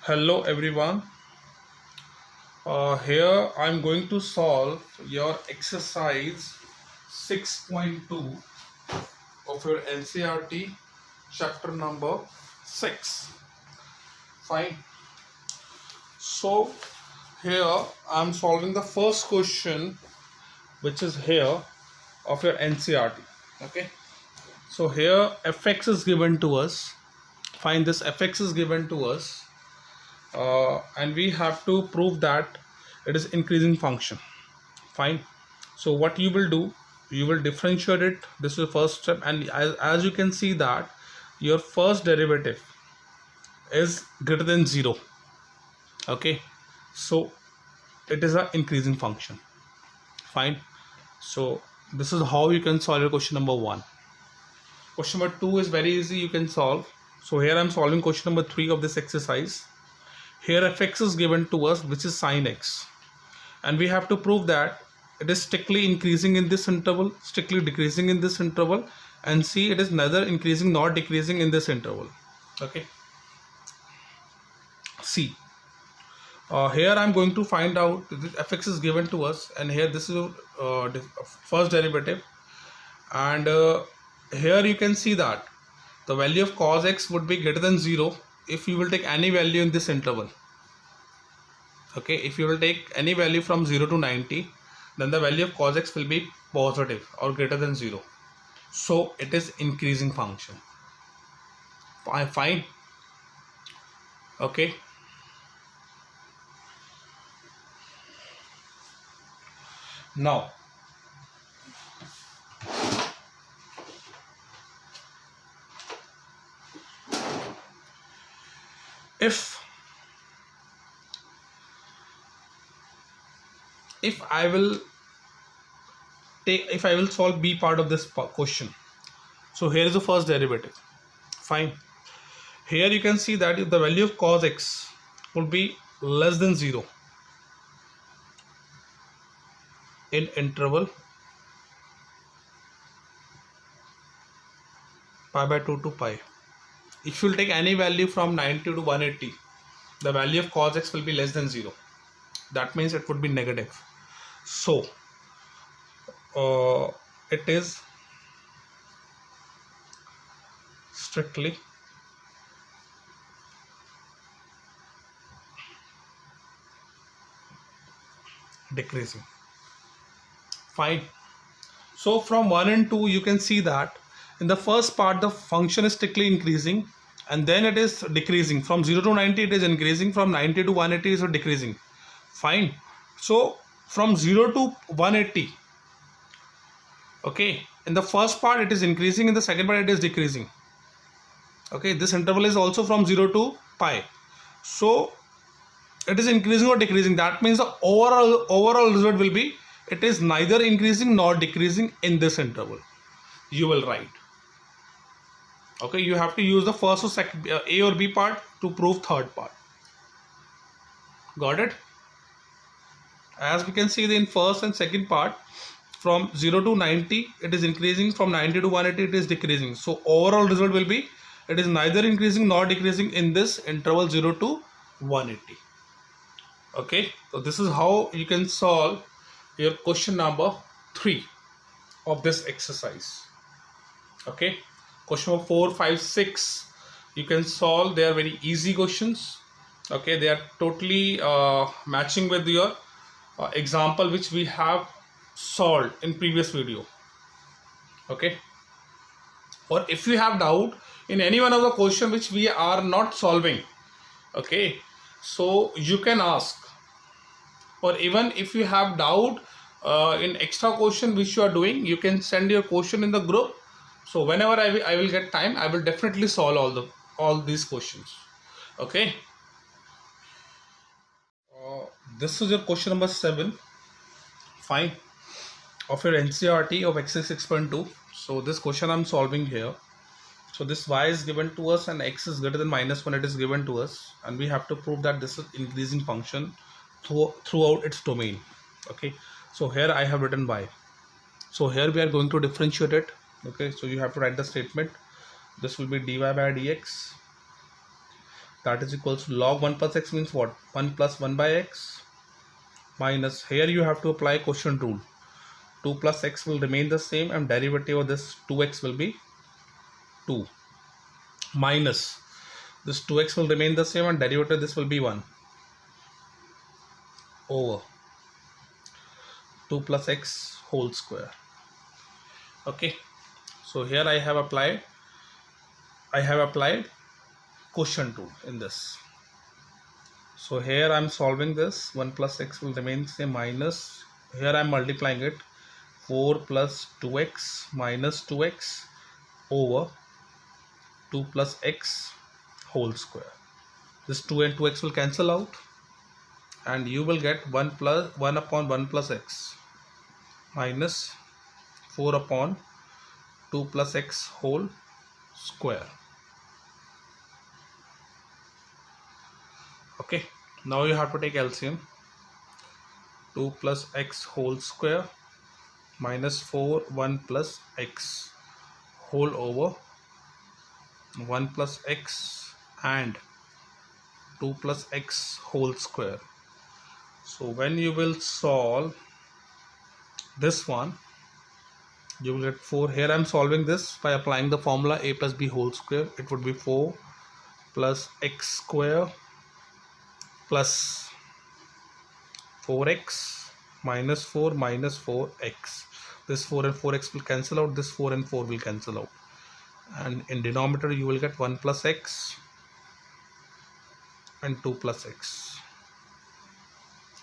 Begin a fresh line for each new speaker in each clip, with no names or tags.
Hello everyone. Here I'm going to solve your exercise 6.2 of your NCERT chapter number 6. Fine. So here I'm solving the first question, which is here of your NCERT. Okay. So here fx is given to us. Find this fx is given to us. And we have to prove that it is increasing function. Fine. So what you will do, you will differentiate it. This is the first step, and as you can see that your first derivative is greater than 0. Okay, so it is an increasing function. Fine. So this is how you can solve your question number 1. Question number 2 is very easy, you can solve. So here I'm solving question number 3 of this exercise. Here fx is given to us, which is sine x, and we have to prove that it is strictly increasing in this interval, strictly decreasing in this interval, and see it is neither increasing nor decreasing in this interval. Okay, see, here I'm going to find out this fx is given to us, and here this is first derivative, and here you can see that the value of cos x would be greater than 0 if you will take any value in this interval. Okay, if you will take any value from 0 to 90, then the value of cos x will be positive or greater than 0. So it is increasing function. Fine. Okay. Now, if I will solve b part of this question. So here is the first derivative. Fine. Here you can see that if the value of cos x would be less than 0 in interval pi by 2 to pi, if you will take any value from 90 to 180, the value of cos x will be less than 0. That means it would be negative. So it is strictly decreasing. Fine. So from 1 and 2 you can see that in the first part the function is strictly increasing, and then it is decreasing. From 0 to 90 it is increasing, from 90 to 180 is decreasing. Fine. So from 0 to 180, okay, in the first part it is increasing, in the second part it is decreasing. Okay, this interval is also from 0 to pi, so it is increasing or decreasing. That means the overall result will be it is neither increasing nor decreasing in this interval. You will write. Okay, you have to use the first or second a or b part to prove third part. Got it? As we can see in first and second part, from 0 to 90 it is increasing, from 90 to 180 it is decreasing. So overall result will be it is neither increasing nor decreasing in this interval 0 to 180. Okay, so this is how you can solve your question number 3 of this exercise. Okay, question number 4, 5, 6 you can solve. They are very easy questions. Okay, they are totally matching with your example which we have solved in previous video. Okay, or if you have doubt in any one of the question which we are not solving, okay, so you can ask. Or even if you have doubt in extra question which you are doing, you can send your question in the group. So whenever I will get time, I will definitely solve all these questions. Okay, this is your question number 7. Fine, of your NCERT of exercise 6.2. so this question I'm solving here. So this y is given to us and x is greater than -1, it is given to us, and we have to prove that this is increasing function throughout its domain. Okay, so here I have written y. So here we are going to differentiate it. Okay, so you have to write the statement. This will be dy by dx that is equals to log 1 plus x means what? 1 plus 1 by x minus, here you have to apply quotient rule. 2 plus x will remain the same and derivative of this 2x will be 2 minus this 2x will remain the same and derivative of this will be 1 over 2 plus x whole square. Okay, so here I have applied quotient rule in this. So here I am solving this. 1 plus x will remain same minus, here I am multiplying it, 4 plus 2x minus 2x over 2 plus x whole square. This 2 and 2x will cancel out and you will get 1 upon 1 plus x minus 4 upon 2 plus x whole square. Okay, now you have to take LCM. 2 plus x whole square minus 4 1 plus x whole over 1 plus x and 2 plus x whole square. So when you will solve this one, you will get 4. Here I am solving this by applying the formula a plus b whole square. It would be 4 plus x square plus 4x minus 4x. This 4 and 4x will cancel out, this 4 and 4 will cancel out, and in denominator you will get 1 plus x and 2 plus x.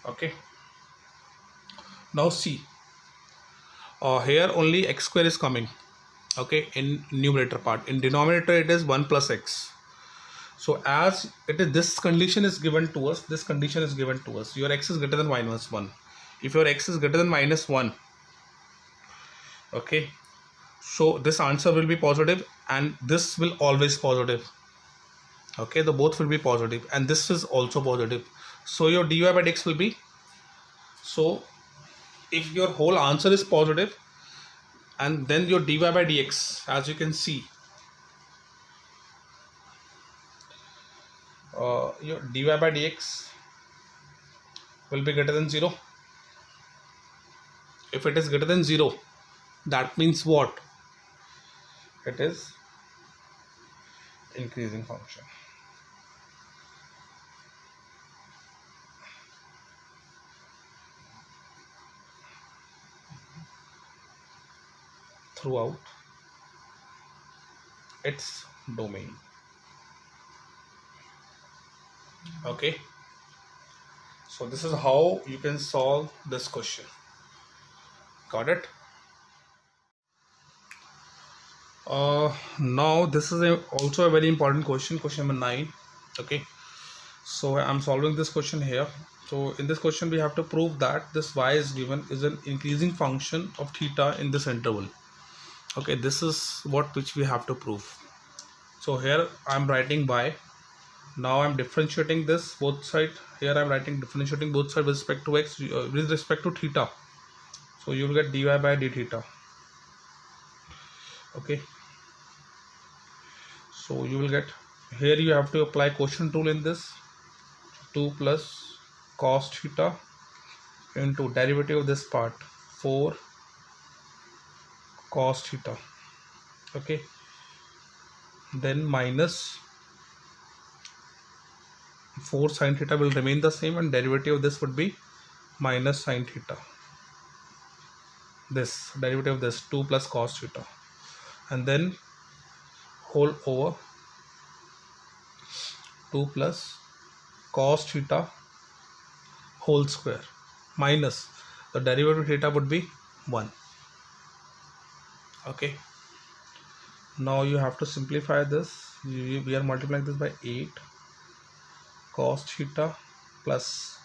Okay, now see, here only x square is coming, okay, in numerator part. In denominator it is 1 plus x. So as it is, this condition is given to us, your x is greater than minus 1. If your x is greater than minus 1, okay, so this answer will be positive and this will always positive. Okay, the both will be positive and this is also positive. So your dy by dx will be, so if your whole answer is positive and then your dy by dx, as you can see, your dy by dx will be greater than 0. If it is greater than 0, that means what? It is increasing function. Throughout its domain. Okay, so this is how you can solve this question. Got it? Now this is also a very important question, question number 9. Okay, so I'm solving this question here. So in this question we have to prove that this y is given is an increasing function of theta in this interval. Okay, this is which we have to prove. So here I'm writing y. Now I'm differentiating this both side. Here I'm differentiating both sides with respect to x, with respect to theta. So you will get dy by d theta. Okay, so you will get, here you have to apply quotient rule in this. 2 plus cos theta into derivative of this part 4 cos theta. Okay, then minus 4 sin theta will remain the same and derivative of this would be minus sin theta. This derivative of this 2 plus cos theta, and then whole over 2 plus cos theta whole square minus the derivative of theta would be 1. Okay, now you have to simplify this. We are multiplying this by 8 cos theta plus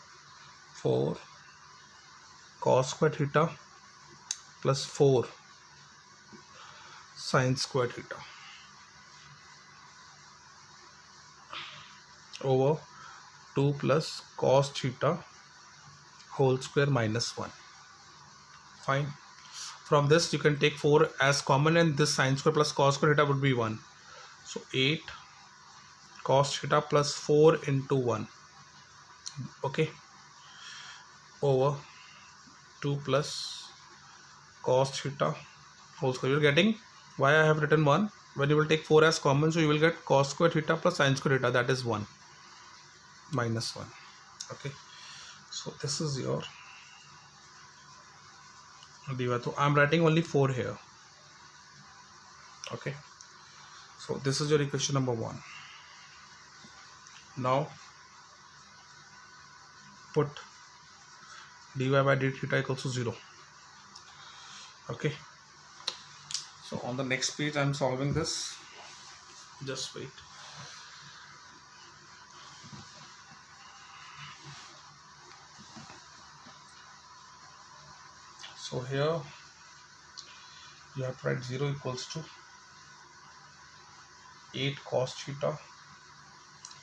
4 cos square theta plus 4 sin square theta over 2 plus cos theta whole square minus 1. Fine. From this you can take 4 as common and this sin square plus cos square theta would be 1. So 8 cos theta plus 4 into 1, okay, over 2 plus cos theta whole square. You're getting why I have written 1. When you will take 4 as common, so you will get cos square theta plus sin square theta, that is 1 minus 1. Okay, so this is your dy. So I'm writing only 4 here. Okay, so this is your equation number 1. Now put dy by d theta equals to 0. Okay, so on the next page I'm solving this. Just wait. So here you have to write 0 equals to 8 cos theta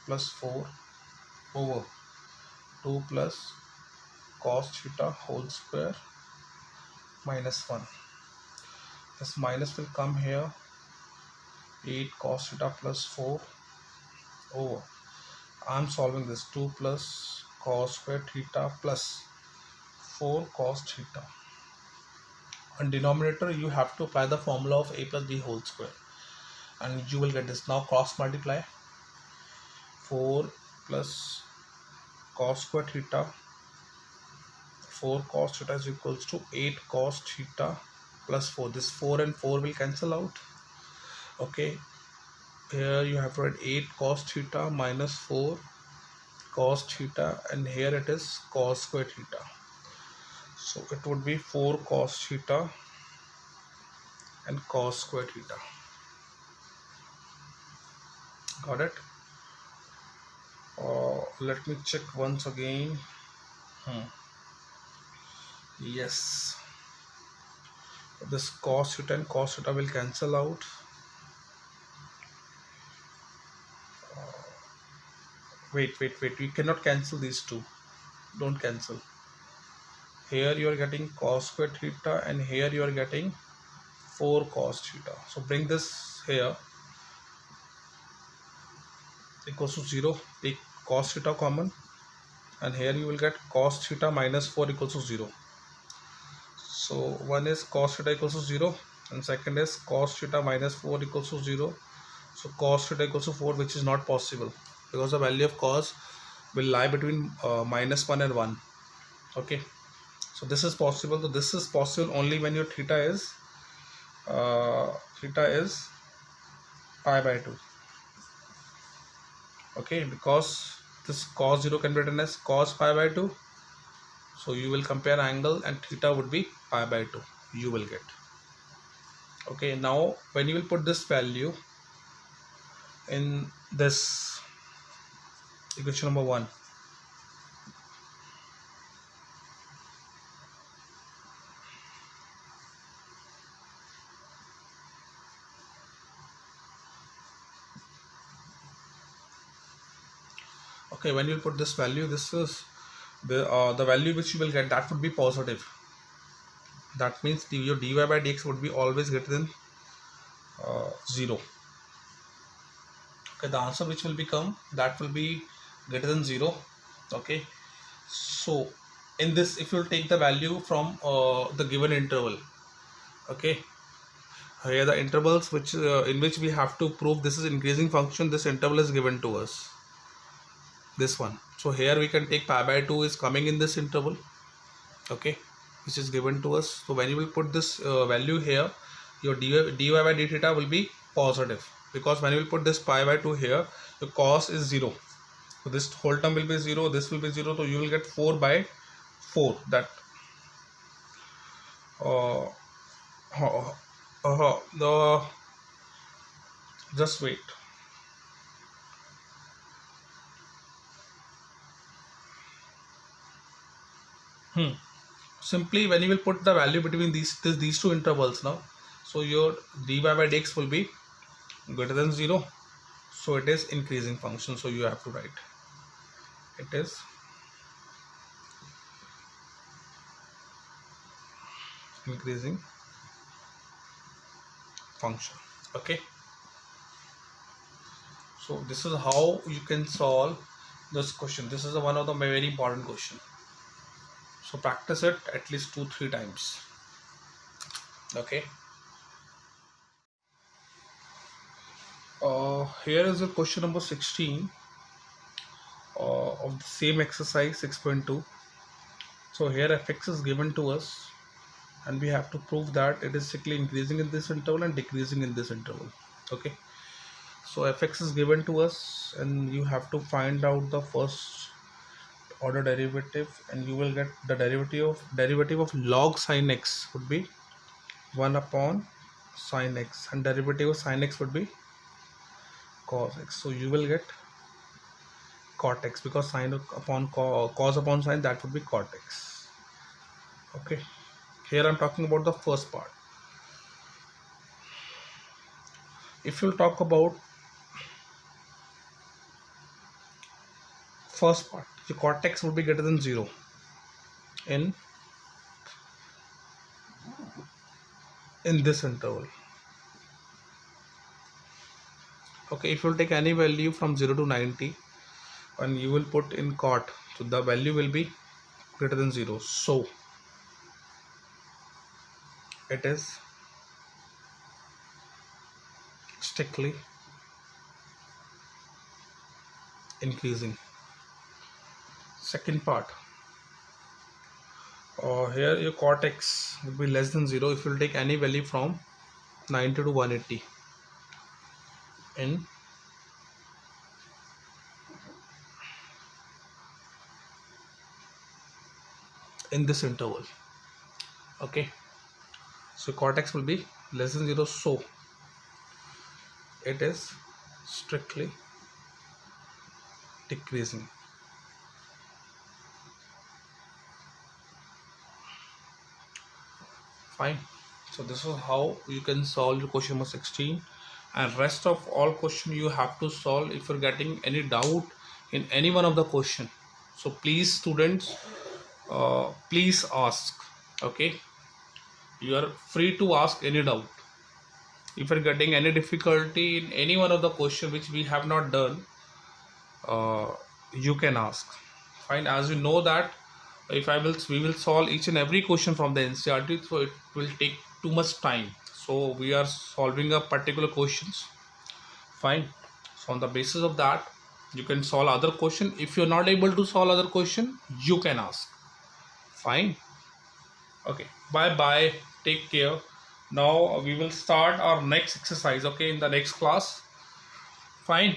plus 4 over 2 plus cos theta whole square minus 1. This minus will come here, 8 cos theta plus 4 over, I'm solving this, 2 plus cos square theta plus 4 cos theta. On denominator you have to apply the formula of a plus b whole square and you will get this. Now cross multiply, 4 plus cos square theta, 4 cos theta is equals to 8 cos theta plus 4. This 4 and 4 will cancel out. Okay, here you have to write 8 cos theta minus 4 cos theta, and here it is cos square theta, so it would be 4 cos theta and cos square theta. Got it? Let me check once again. Yes, this cos theta and cos theta will cancel out. Wait, you cannot cancel these two. Don't cancel. Here you are getting cos square theta and here you are getting 4 cos theta. So bring this here, equals to 0. Take cos theta common and here you will get cos theta minus 4 equals to 0. So one is cos theta equals to 0 and second is cos theta minus 4 equals to 0. So cos theta equals to 4, which is not possible because the value of cos will lie between minus 1 and 1. Okay, so this is possible. So this is possible only when your theta is pi by 2. Okay, because this cos 0 can be written as cos pi by 2. So you will compare angle and theta would be pi by 2. You will get. Okay, now when you will put this value in this equation number 1, okay, when you put this value, this is the value which you will get, that would be positive. That means your dy by dx would be always greater than 0. Okay, the answer which will become, that will be greater than 0. Okay, so in this, if you take the value from the given interval, okay, here the intervals which in which we have to prove this is increasing function, this interval is given to us, this one. So here we can take pi by 2 is coming in this interval, okay, which is given to us. So when you will put this value here, your dy by d theta will be positive, because when you will put this pi by 2 here, the cos is 0. So this whole term will be 0, this will be 0, so you will get 4 by 4. That the just wait. Simply when you will put the value between these two intervals now, so your dy by dx will be greater than 0, so it is increasing function. So you have to write it is increasing function. Okay, So this is how you can solve this question. This is one of the very important question. So practice it at least 2-3 times. Okay. Here is the question number 16 of the same exercise 6.2. So here fx is given to us, and we have to prove that it is cyclically increasing in this interval and decreasing in this interval. Okay. So fx is given to us, and you have to find out the first order derivative, and you will get the derivative of log sin x would be 1 upon sin x, and derivative of sin x would be cos x. So you will get cot x, because sin upon cos upon sin, that would be cot x. Okay, here I'm talking about the first part. If you talk about first part, your cot x would be greater than 0 in this interval. Okay, if you take any value from 0 to 90 and you will put in cot, so the value will be greater than 0. So it is strictly increasing. Second part, here your cot x would be less than 0 if you will take any value from 90 to 180 in this interval. Okay, so cot x will be less than 0, so it is strictly decreasing. Fine. So this is how you can solve your question number 16, and rest of all question you have to solve. If you're getting any doubt in any one of the question, so please students, please ask. Okay, you are free to ask any doubt. If you're getting any difficulty in any one of the question which we have not done, you can ask. Fine. As you know that we will solve each and every question from the NCERT, so it will take too much time. So we are solving a particular questions. Fine. So on the basis of that, you can solve other question. If you're not able to solve other question, you can ask. Fine. Okay. Bye bye. Take care. Now we will start our next exercise. Okay, in the next class. Fine.